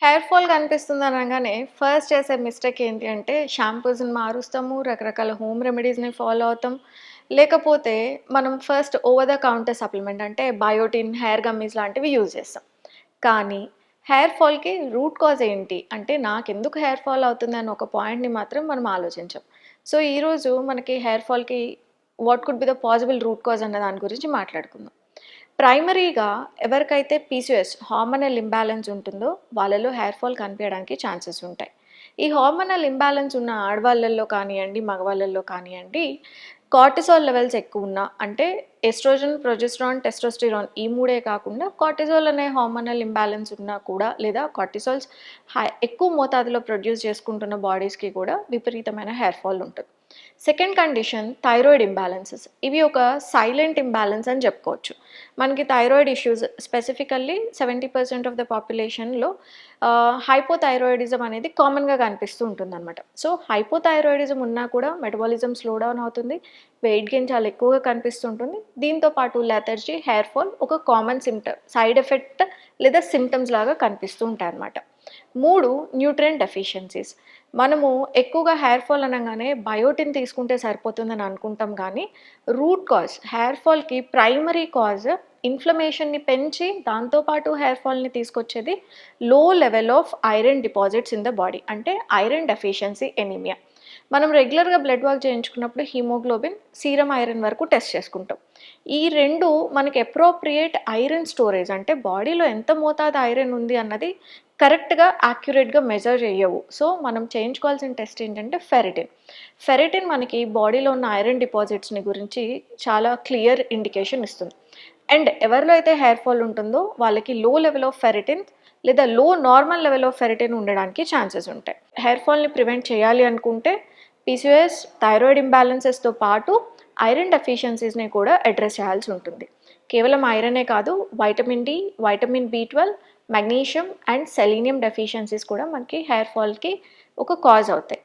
Hair fall కనిపిస్తుంది అనంగానే first చేసే మిస్టేక్ ఏంటి అంటే షాంపూస్‌ని మారుస్తాము, రకరకాల హోమ్ రెమెడీస్‌ని ఫాలో అవుతాం. లేకపోతే మనం first over the counter supplement అంటే బయోటిన్, హెయిర్ గమ్మీస్ లాంటివి యూజ్ చేస్తాం. కానీ హెయిర్ ఫాల్‌కి రూట్ కాజ్ ఏంటి? అంటే నాకెందుకు హెయిర్ ఫాల్ అవుతుందని ఒక పాయింట్‌ని మాత్రం మనం ఆలోచించం. సో, ఈరోజు మనకి హెయిర్ ఫాల్‌కి what could be the possible root cause అన్న దాని గురించి మాట్లాడుకుందాం. ప్రైమరీగా ఎవరికైతే పీసీఓఎస్ హార్మోనల్ ఇంబాలెన్స్ ఉంటుందో వాళ్ళలో హెయిర్ ఫాల్ కనిపియడానికి ఛాన్సెస్ ఉంటాయి. ఈ హార్మోనల్ ఇంబాలెన్స్ ఉన్న ఆడవాళ్ళల్లో కానియండి, మగవాళ్ళల్లో కానియండి, కార్టిసాల్ లెవెల్స్ ఎక్కువున్నా అంటే ఎస్ట్రోజన్, ప్రొజెస్టరాన్, టెస్టోస్టిరాన్ ఈ మూడే కాకుండా కార్టిసాల్ అనే హార్మోనల్ ఇంబాలెన్స్ ఉన్నా కూడా లేదా కార్టిసాల్స్ ఎక్కువ మోతాదులో ప్రొడ్యూస్ చేసుకుంటున్న బాడీస్‌కి కూడా విపరీతమైన హెయిర్ ఫాల్ ఉంటుంది. Second condition thyroid imbalances. ఇవి ఒక సైలెంట్ ఇంబాలెన్స్ అని చెప్పుకోవచ్చు. మనకి thyroid issues specifically 70% of the పాపులేషన్‌లో హైపోథైరాయిడిజం అనేది కామన్‌గా కనిపిస్తూ ఉంటుందనమాట. సో, హైపోథైరాయిడిజం ఉన్నా కూడా మెటబాలిజం స్లో డౌన్ అవుతుంది. వెయిట్ గెయిన్ చాలా ఎక్కువగా కనిపిస్తుంటుంది. దీంతో పాటు లెథర్జీ, హెయిర్ ఫాల్ ఒక కామన్ సైడ్ ఎఫెక్ట్ లేదా సింప్టమ్స్ లాగా కనిపిస్తూ ఉంటాయన్నమాట. 3 న్యూట్రియంట్ డెఫిషియన్సీస్. మనము ఎక్కువగా హెయిర్ ఫాల్ అనంగానే బయోటిన్ తీసుకుంటే సరిపోతుందని అనుకుంటాం కానీ, రూట్ కాజ్ హెయిర్ ఫాల్‌కి ప్రైమరీ కాజ్ ఇన్‌ఫ్లమేషన్‌ని పెంచి దాంతో పాటు హెయిర్ ఫాల్‌ని తీసుకొచ్చేది low level of iron deposits in the body. అంటే ఐరన్ డెఫిషియన్సీ ఎనీమియా. మనం రెగ్యులర్‌గా బ్లడ్ వర్క్ చేయించుకున్నప్పుడు హిమోగ్లోబిన్, సీరం ఐరన్ వరకు టెస్ట్ చేసుకుంటాం. ఈ 2 మనకి అప్రోప్రియేట్ ఐరన్ స్టోరేజ్ అంటే బాడీలో ఎంత మోతాదు ఐరన్ ఉంది అన్నది కరెక్ట్‌గా, యాక్యురేట్‌గా మెజర్ చేయవు. సో, మనం చేయించుకోవాల్సిన టెస్ట్ ఏంటంటే ఫెరిటిన్. ఫెరిటిన్ మనకి బాడీలో ఉన్న ఐరన్ డిపాజిట్స్‌ని గురించి చాలా క్లియర్ ఇండికేషన్ ఇస్తుంది. అండ్ ఎవరిలో అయితే హెయిర్ ఫాల్ ఉంటుందో వాళ్ళకి లో లెవెల్ ఆఫ్ ఫెరిటిన్ లేదా లో నార్మల్ లెవెల్ ఆఫ్ ఫెరిటిన్ ఉండడానికి ఛాన్సెస్ ఉంటాయి. హెయిర్ ఫాల్‌ని ప్రివెంట్ చేయాలి అనుకుంటే పీసీఓఎస్, థైరాయిడ్ ఇంబాలెన్సెస్‌తో పాటు ఐరన్ డెఫిషియన్సీస్‌ని కూడా అడ్రెస్ చేయాల్సి ఉంటుంది. కేవలం ఐరనే కాదు వైటమిన్ డి, వైటమిన్ బి12, మెగ్నీషియం అండ్ సెలీనియం డెఫిషియన్సీస్ కూడా మనకి హెయిర్ ఫాల్‌కి ఒక కాజ్ అవుతాయి.